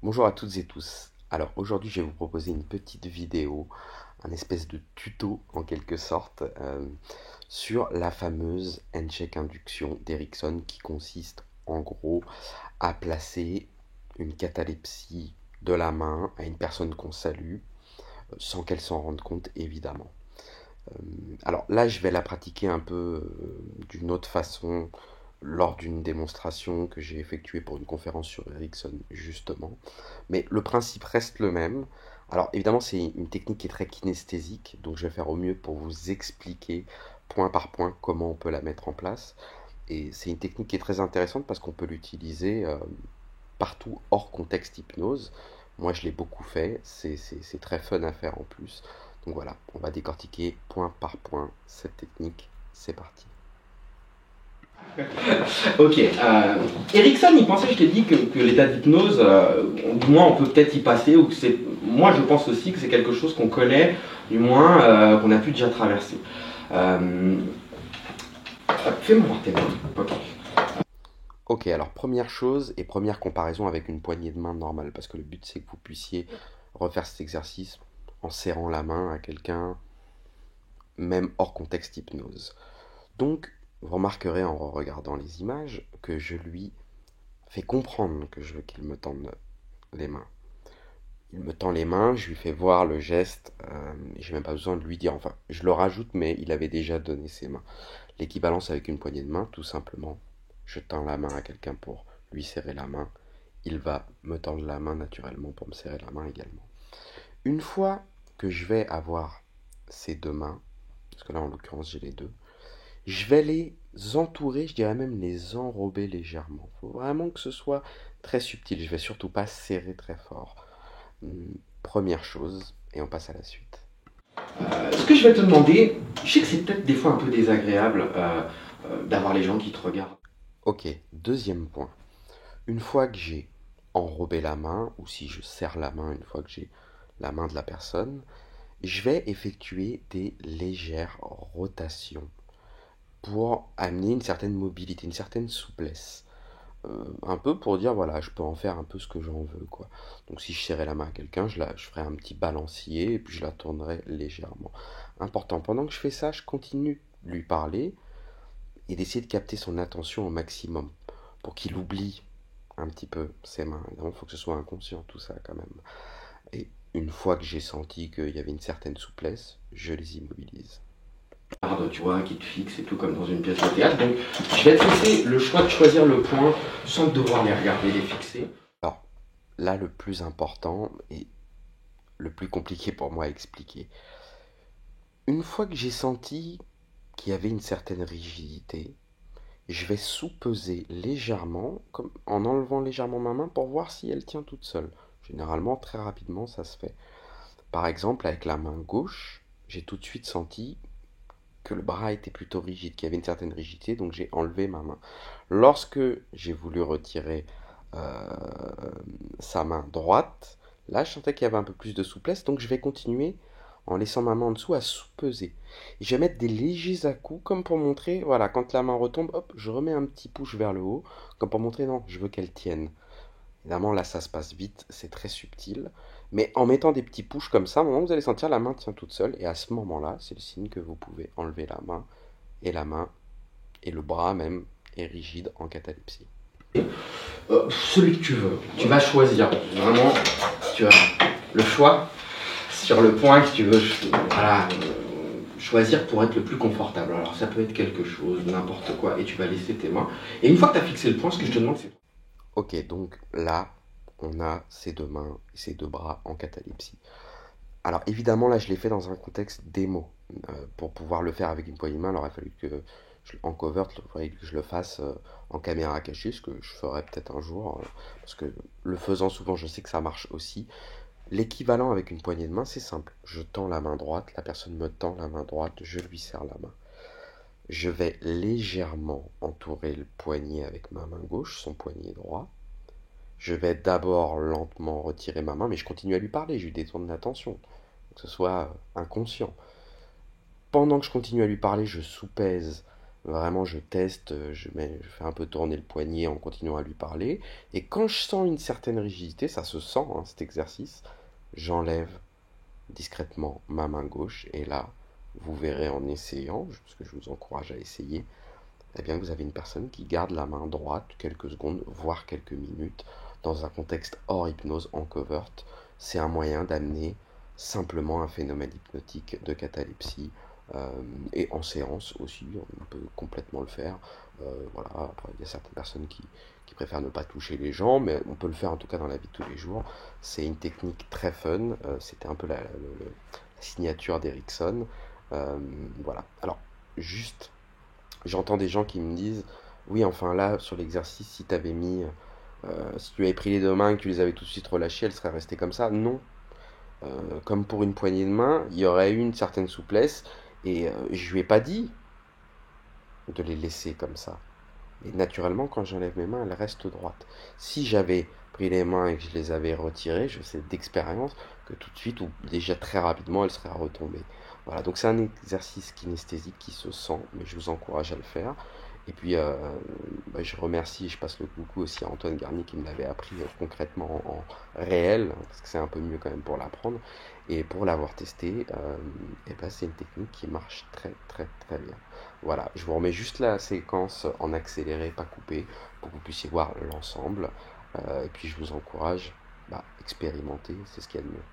Bonjour à toutes et tous. Alors aujourd'hui je vais vous proposer une petite vidéo, un espèce de tuto en quelque sorte, sur la fameuse handshake induction d'Erickson qui consiste en gros à placer une catalepsie de la main à une personne qu'on salue sans qu'elle s'en rende compte évidemment. Alors là, je vais la pratiquer un peu d'une autre façon lors d'une démonstration que j'ai effectuée pour une conférence sur Ericsson, justement. Mais le principe reste le même. Alors évidemment, c'est une technique qui est très kinesthésique, donc je vais faire au mieux pour vous expliquer point par point comment on peut la mettre en place. Et c'est une technique qui est très intéressante parce qu'on peut l'utiliser partout hors contexte hypnose. Moi, je l'ai beaucoup fait, c'est très fun à faire en plus. Donc voilà, on va décortiquer point par point cette technique. C'est parti. Ok. Erickson, il pensait, je t'ai dit, que l'état d'hypnose, du moins, on peut peut-être y passer, ou que c'est. Moi, je pense aussi que c'est quelque chose qu'on connaît, du moins, qu'on a pu déjà traverser. Euh, Fais-moi voir tes mains. Ok. Ok, alors première chose et première comparaison avec une poignée de main normale, parce que le but c'est que vous puissiez refaire cet exercice en serrant la main à quelqu'un, même hors contexte hypnose. Donc, vous remarquerez en regardant les images que je lui fais comprendre que je veux qu'il me tende les mains. Il me tend les mains, je lui fais voir le geste, j'ai même pas besoin de lui dire, enfin, je le rajoute, mais il avait déjà donné ses mains. L'équivalence avec une poignée de main, tout simplement, je tends la main à quelqu'un pour lui serrer la main, il va me tendre la main naturellement pour me serrer la main également. Une fois que je vais avoir ces deux mains, parce que là en l'occurrence j'ai les deux, je vais les entourer, je dirais même les enrober légèrement. Il faut vraiment que ce soit très subtil, je vais surtout pas serrer très fort. Première chose, et on passe à la suite. Ce que je vais te demander, je sais que c'est peut-être des fois un peu désagréable d'avoir les gens qui te regardent. Ok, deuxième point. Une fois que j'ai enrobé la main, ou si je serre la main une fois que j'ai la main de la personne, je vais effectuer des légères rotations pour amener une certaine mobilité, une certaine souplesse. Un peu pour dire, voilà, je peux en faire un peu ce que j'en veux, quoi. Donc si je serrais la main à quelqu'un, je ferais un petit balancier et puis je la tournerais légèrement. Important, pendant que je fais ça, je continue de lui parler et d'essayer de capter son attention au maximum pour qu'il oublie un petit peu ses mains. Évidemment, il faut que ce soit inconscient tout ça quand même. Et une fois que j'ai senti qu'il y avait une certaine souplesse, je les immobilise. Tu vois, qui te fixe et tout comme dans une pièce de théâtre. Donc, je vais te laisser le choix de choisir le point sans devoir les regarder, les fixer. Alors là, le plus important et le plus compliqué pour moi à expliquer, une fois que j'ai senti qu'il y avait une certaine rigidité, je vais sous-peser légèrement, comme en enlevant légèrement ma main pour voir si elle tient toute seule. Généralement, très rapidement, ça se fait. Par exemple, avec la main gauche, j'ai tout de suite senti que le bras était plutôt rigide, qu'il y avait une certaine rigidité, donc j'ai enlevé ma main. Lorsque j'ai voulu retirer euh, sa main droite, là je sentais qu'il y avait un peu plus de souplesse, donc je vais continuer en laissant ma main en dessous à sous-peser. Et je vais mettre des légers à-coups, comme pour montrer, voilà, quand la main retombe, hop, je remets un petit push vers le haut, comme pour montrer, non, je veux qu'elle tienne. Évidemment, là, ça se passe vite, c'est très subtil. Mais en mettant des petits pushs comme ça, à un moment, vous allez sentir la main tient toute seule. Et à ce moment-là, c'est le signe que vous pouvez enlever la main, et le bras même, est rigide en catalepsie. Celui que tu veux. Tu vas choisir. Vraiment, tu as le choix sur le point que tu veux voilà, choisir pour être le plus confortable. Alors ça peut être quelque chose, n'importe quoi, et tu vas laisser tes mains. Et une fois que tu as fixé le point, ce que je te demande, c'est... Ok, donc là, on a ces deux mains et ces deux bras en catalepsie. Alors évidemment, là, je l'ai fait dans un contexte démo. Pour pouvoir le faire avec une poignée de main, il aurait fallu que, en covert, il faudrait que je le fasse en caméra cachée, ce que je ferai peut-être un jour, parce que le faisant souvent, je sais que ça marche aussi. L'équivalent avec une poignée de main, c'est simple. Je tends la main droite, la personne me tend la main droite, je lui serre la main. Je vais légèrement entourer le poignet avec ma main gauche, son poignet droit. Je vais d'abord lentement retirer ma main, mais je continue à lui parler, je lui détourne l'attention, que ce soit inconscient. Pendant que je continue à lui parler, je soupèse Vraiment, je teste, je fais un peu tourner le poignet en continuant à lui parler. Et quand je sens une certaine rigidité, ça se sent, hein, cet exercice, j'enlève discrètement ma main gauche. Et là, vous verrez en essayant, parce que je vous encourage à essayer, eh bien, vous avez une personne qui garde la main droite quelques secondes, voire quelques minutes, dans un contexte hors hypnose, en covert. C'est un moyen d'amener simplement un phénomène hypnotique de catalepsie, euh, et en séance aussi, on peut complètement le faire. Voilà. Après, il y a certaines personnes qui préfèrent ne pas toucher les gens, mais on peut le faire en tout cas dans la vie de tous les jours. C'est une technique très fun, c'était un peu la signature d'Erickson. Euh, voilà. Alors, juste, j'entends des gens qui me disent, oui, enfin là, sur l'exercice, si tu avais pris les deux mains et que tu les avais tout de suite relâchées, elles seraient restées comme ça. Non. Comme pour une poignée de main, il y aurait eu une certaine souplesse, et je lui ai pas dit de les laisser comme ça. Et naturellement, quand j'enlève mes mains, elles restent droites. Si j'avais pris les mains et que je les avais retirées, je sais d'expérience que tout de suite, ou déjà très rapidement, elles seraient retombées. Voilà, donc c'est un exercice kinesthésique qui se sent, mais je vous encourage à le faire. Et puis, je remercie, je passe le coucou aussi à Antoine Garnier qui me l'avait appris concrètement en réel, parce que c'est un peu mieux quand même pour l'apprendre. Et pour l'avoir testé, et ben, c'est une technique qui marche très très très bien. Voilà, je vous remets juste la séquence en accéléré, pas coupé, pour que vous puissiez voir l'ensemble. Et puis je vous encourage, expérimenter, c'est ce qu'il y a de mieux.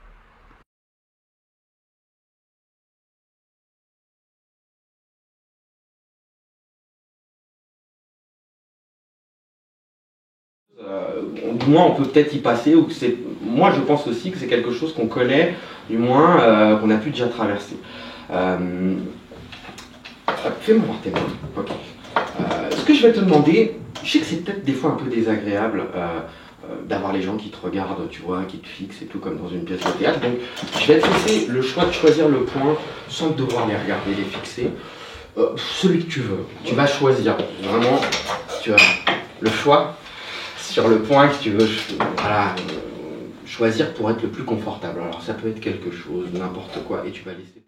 Du moins, on peut peut-être y passer, ou que c'est. Moi, je pense aussi que c'est quelque chose qu'on connaît, du moins, qu'on a pu déjà traverser. Euh, Fais-moi voir tes mains. Ok. Ce que je vais te demander, je sais que c'est peut-être des fois un peu désagréable d'avoir les gens qui te regardent, tu vois, qui te fixent et tout, comme dans une pièce de théâtre. Donc, je vais te laisser le choix de choisir le point sans devoir les regarder, les fixer. Celui que tu veux. Tu vas choisir. Vraiment, tu as le choix sur le point que tu veux, voilà, choisir pour être le plus confortable. Alors, ça peut être quelque chose, n'importe quoi, et tu vas laisser.